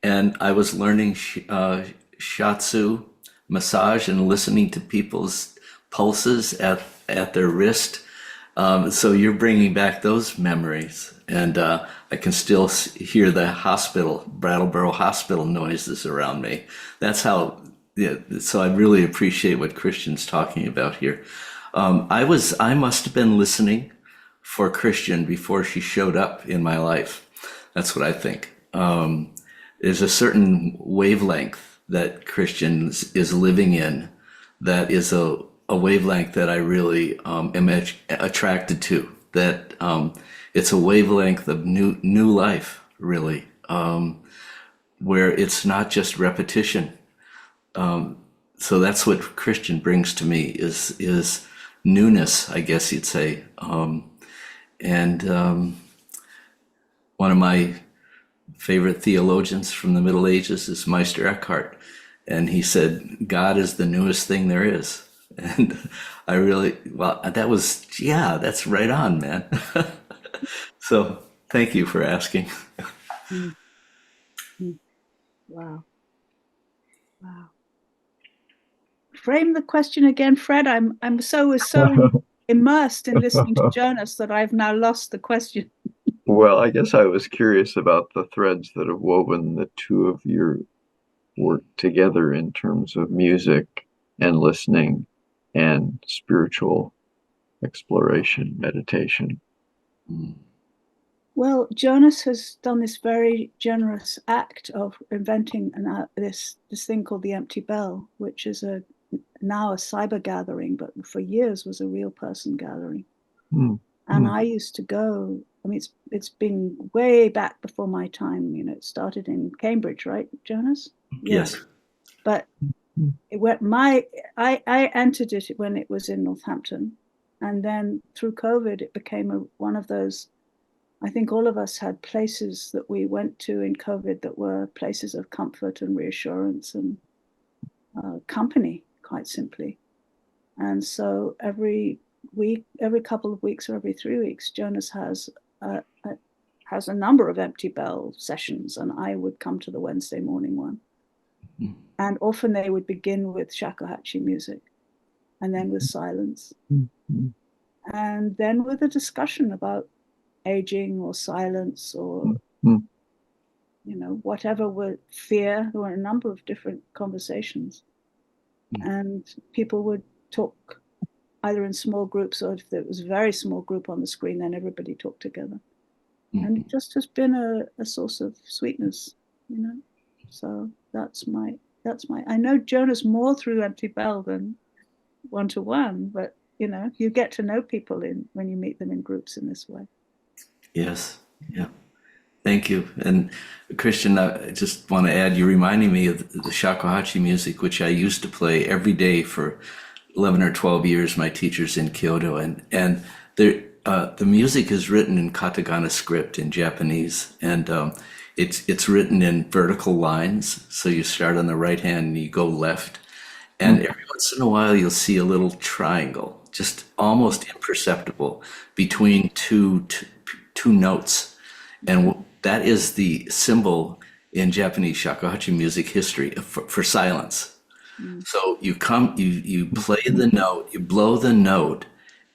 and I was learning shiatsu massage and listening to people's pulses at their wrist. So you're bringing back those memories, and I can still hear the Brattleboro Hospital noises around me. That's how. Yeah. So I really appreciate what Christian's talking about here. I must have been listening for Christian before she showed up in my life. That's what I think. There's a certain wavelength that Christian is living in that is a wavelength that I really am attracted to. That it's a wavelength of new life, really, where it's not just repetition. So that's what Christian brings to me is newness, I guess you'd say. And one of my favorite theologians from the Middle Ages is Meister Eckhart. And he said, God is the newest thing there is. And I really, that's right on, man. So thank you for asking. Wow. Frame the question again, Fred. I'm so immersed in listening to Jonas that I've now lost the question. Well, I guess I was curious about the threads that have woven the two of your work together in terms of music and listening and spiritual exploration, meditation. Well, Jonas has done this very generous act of inventing this thing called the Empty Bell, which is now a cyber gathering, but for years was a real person gathering. And I used to go. I mean, it's been way back before my time. You know, it started in Cambridge, right, Jonas? Yes. But I entered it when it was in Northampton, and then through COVID, it became one of those. I think all of us had places that we went to in COVID that were places of comfort and reassurance and company, quite simply. And so every week, every couple of weeks, or every 3 weeks, Jonas has a number of Empty Bell sessions, and I would come to the Wednesday morning one. And often they would begin with shakuhachi music, and then with silence, and then with a discussion about aging or silence or whatever were fear. There were a number of different conversations, and people would talk either in small groups, or if there was a very small group on the screen, then everybody talked together. And it just has been a source of sweetness, so that's my I know Jonas more through Empty Bell than one-to-one, but you get to know people when you meet them in groups in this way. Yes. Yeah. Thank you. And Christian, I just want to add, you're reminding me of the shakuhachi music, which I used to play every day for 11 or 12 years, my teachers in Kyoto. And the music is written in katakana script in Japanese. And it's written in vertical lines. So you start on the right hand and you go left. And every once in a while, you'll see a little triangle, just almost imperceptible between two notes. And that is the symbol in Japanese shakuhachi music history for silence. So you play the note, you blow the note,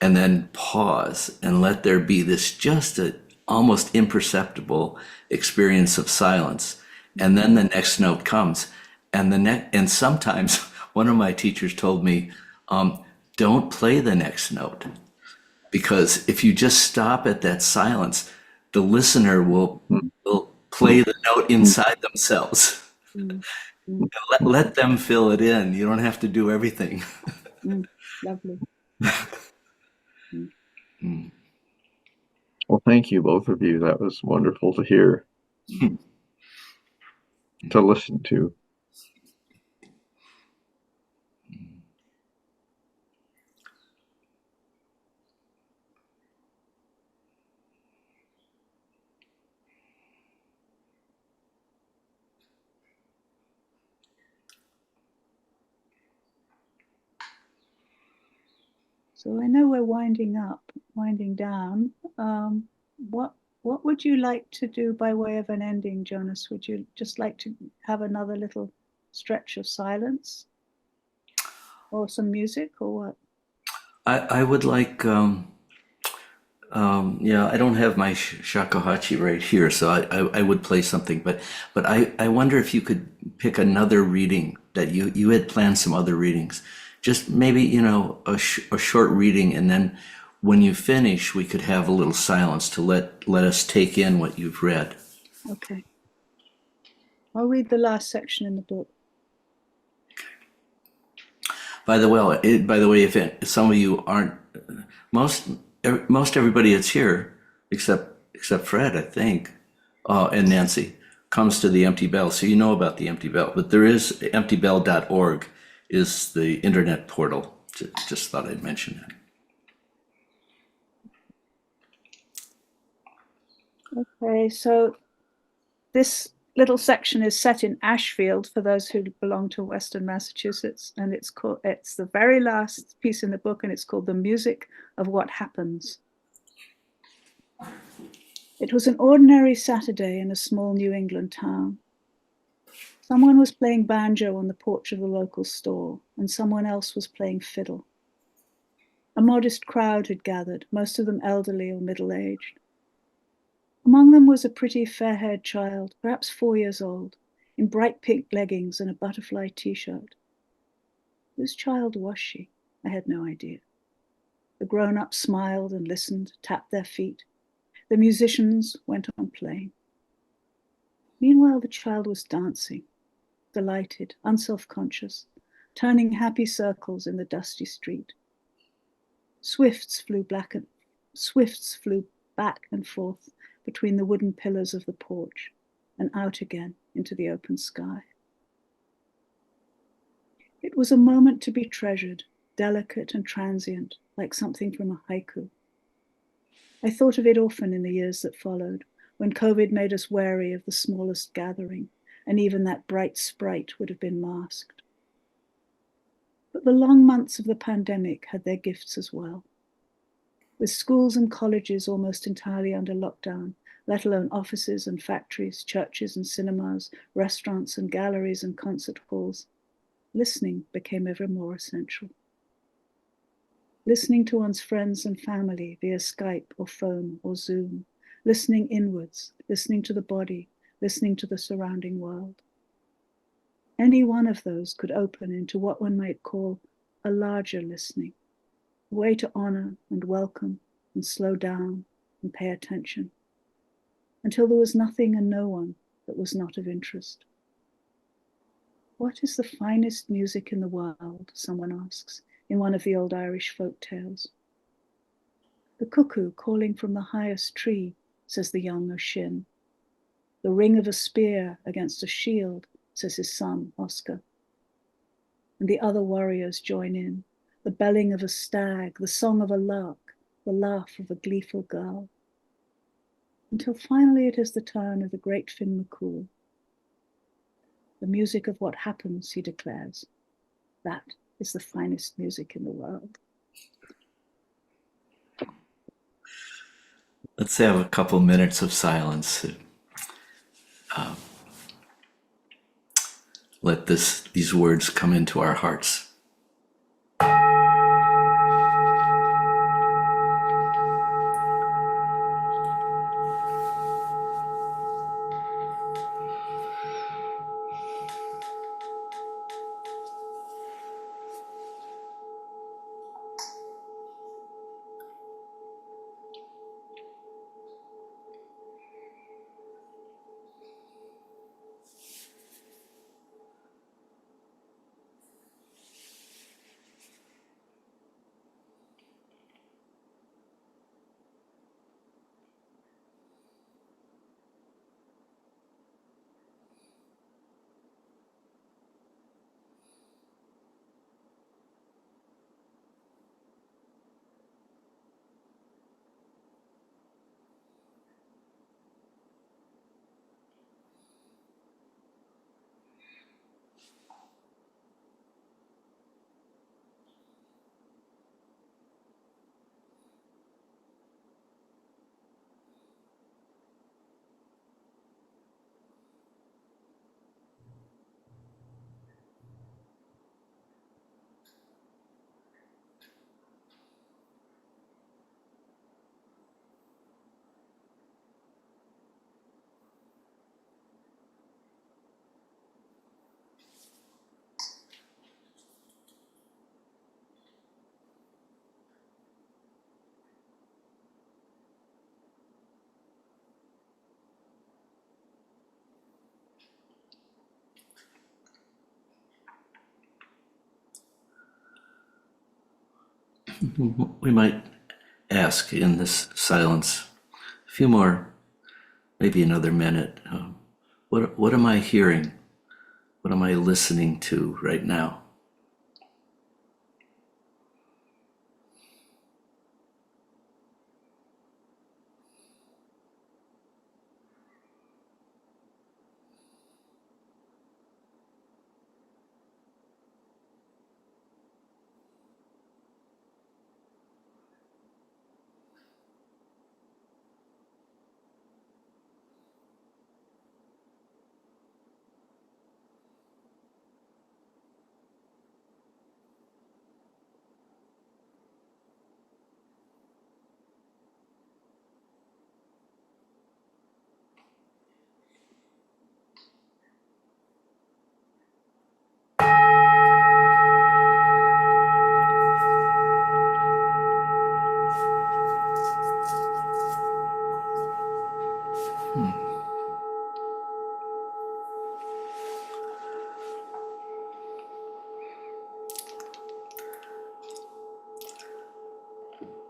and then pause and let there be this just a almost imperceptible experience of silence. And then the next note comes, and sometimes one of my teachers told me, don't play the next note, because if you just stop at that silence, the listener will play the note inside themselves. Let them fill it in. You don't have to do everything. Lovely. Well, thank you, both of you. That was wonderful to hear, to listen to. So I know we're winding down. What would you like to do by way of an ending, Jonas? Would you just like to have another little stretch of silence, or some music, or what? I would like, yeah, I don't have my shakuhachi right here, so I would play something, but I wonder if you could pick another reading that you had planned some other readings, just maybe, a short reading, and then when you finish, we could have a little silence to let us take in what you've read. Okay. I'll read the last section in the book. By the way, if some of you aren't, most everybody that's here, except Fred, I think, and Nancy, comes to the Empty Bell, so you know about the Empty Bell. But there is emptybell.org is the internet portal. Just thought I'd mention that. Okay, so this little section is set in Ashfield for those who belong to Western Massachusetts, and it's the very last piece in the book, and it's called The Music of What Happens. It was an ordinary Saturday in a small New England town. Someone was playing banjo on the porch of the local store, and someone else was playing fiddle. A modest crowd had gathered, most of them elderly or middle-aged. Among them was a pretty fair-haired child, perhaps 4 years old, in bright pink leggings and a butterfly t-shirt. Whose child was she? I had no idea. The grown-ups smiled and listened, tapped their feet. The musicians went on playing. Meanwhile, the child was dancing, delighted, unself-conscious, turning happy circles in the dusty street. Swifts flew back and forth between the wooden pillars of the porch and out again into the open sky. It was a moment to be treasured, delicate and transient, like something from a haiku. I thought of it often in the years that followed, when COVID made us wary of the smallest gathering, and even that bright sprite would have been masked. But the long months of the pandemic had their gifts as well. With schools and colleges almost entirely under lockdown, let alone offices and factories, churches and cinemas, restaurants and galleries and concert halls, listening became ever more essential. Listening to one's friends and family via Skype or phone or Zoom, listening inwards, listening to the body, listening to the surrounding world. Any one of those could open into what one might call a larger listening, a way to honor and welcome and slow down and pay attention, until there was nothing and no one that was not of interest. What is the finest music in the world? Someone asks in one of the old Irish folk tales. The cuckoo calling from the highest tree, says the young Oshin. The ring of a spear against a shield, says his son, Oscar. And the other warriors join in. The belling of a stag, the song of a lark, the laugh of a gleeful girl. Until finally it is the turn of the great Finn McCool. The music of what happens, he declares. That is the finest music in the world. Let's have a couple minutes of silence. Let these words come into our hearts. We might ask in this silence a few more, maybe another minute. What am I hearing? What am I listening to right now?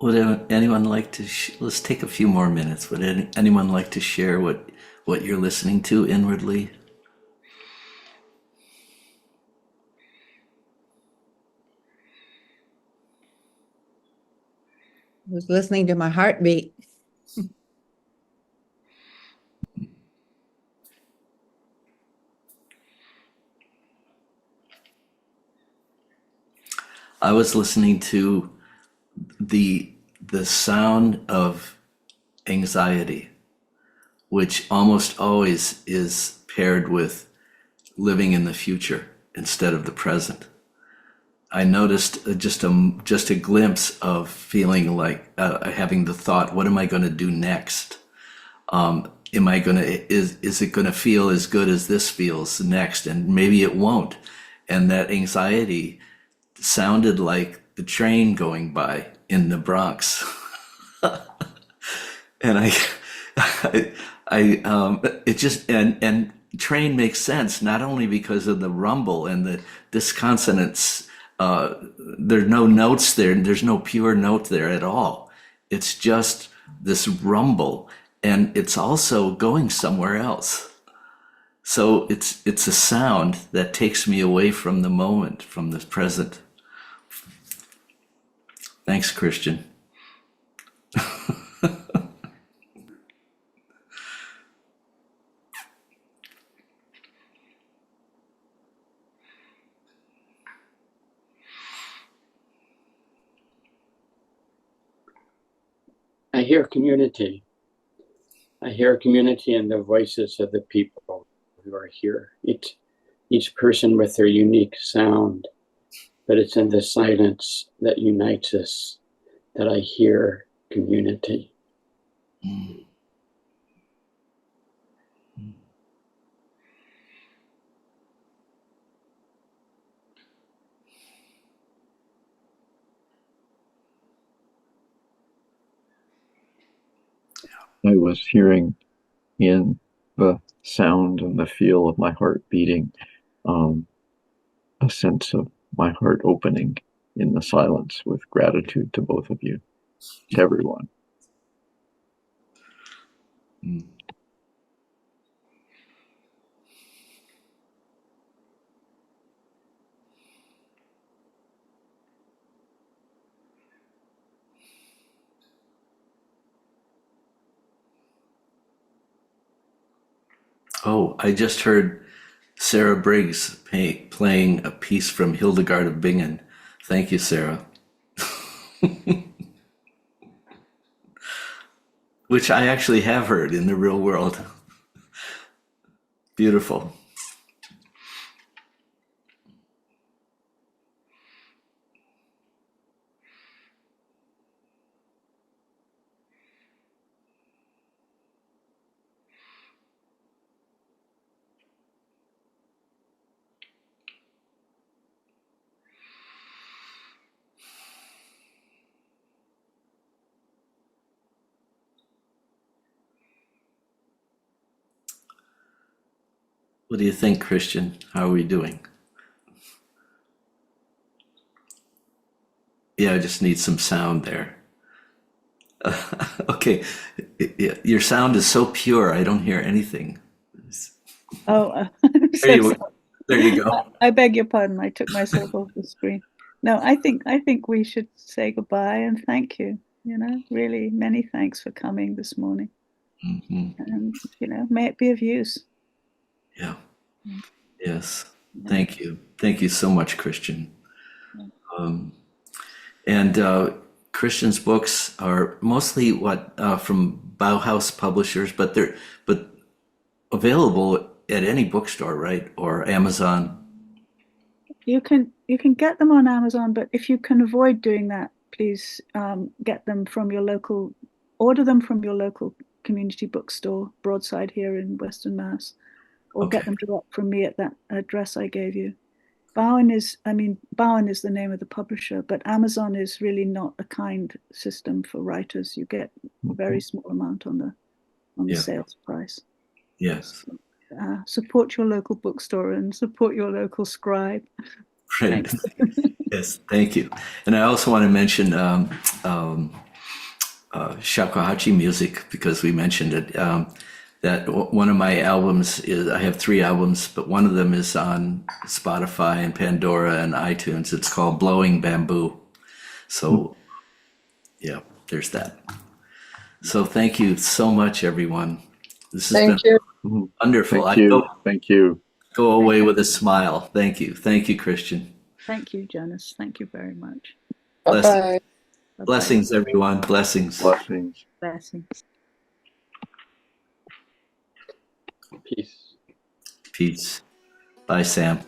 Would anyone like to, let's take a few more minutes. Would anyone like to share what you're listening to inwardly? I was listening to my heartbeat. I was listening to the sound of anxiety, which almost always is paired with living in the future instead of the present. I noticed just a glimpse of feeling like having the thought, what am I going to do next? Is it going to feel as good as this feels next? And maybe it won't. And that anxiety sounded like the train going by in the Bronx. And it just, and train makes sense, not only because of the rumble and the disconsonants. There's no notes there. There's no pure note there at all. It's just this rumble. and it's also going somewhere else. So it's a sound that takes me away from the moment, from the present. Thanks, Christian. I hear community. I hear community in the voices of the people who are here. Each person with their unique sound, but it's in the silence that unites us that I hear community. Mm. I was hearing in the sound and the feel of my heart beating, a sense of my heart opening in the silence with gratitude to both of you, to everyone. Mm. Oh, I just heard Sarah Briggs playing a piece from Hildegard of Bingen. Thank you, Sarah. Which I actually have heard in the real world. Beautiful. What do you think, Christian? How are we doing? Yeah, I just need some sound there. Okay, your sound is so pure, I don't hear anything. Oh, There you, there you go. I beg your pardon. I took myself off the screen. No, I think we should say goodbye and thank you. You know, really, many thanks for coming this morning. Mm-hmm. And you know, may it be of use. Yeah. Yes. Thank you. Thank you so much, Christian. And Christian's books are mostly from Bauhaus publishers, but they're available at any bookstore, right? Or Amazon. You can get them on Amazon, but if you can avoid doing that, please get them from your local, order them from your local community bookstore, Broadside here in Western Mass, or Okay. get them direct from me at that address I gave you. Bowen is the name of the publisher, but Amazon is really not a kind system for writers. You get a very small amount on the Yeah. sales price. Yes. Support your local bookstore and support your local scribe. Right. Yes. Thank you. And I also want to mention shakuhachi music, because we mentioned it. That one of my albums is, I have 3 albums, but one of them is on Spotify and Pandora and iTunes. It's called Blowing Bamboo. So yeah, there's that. So thank you so much, everyone. This has Thank been you. wonderful. Thank you. Thank you. Go away with a smile. Thank you. Thank you, Christian. Thank you, Jonas. Thank you very much. Bye-bye. Blessings, everyone. Blessings. Blessings. Blessings. Peace. Peace. Bye, Sam.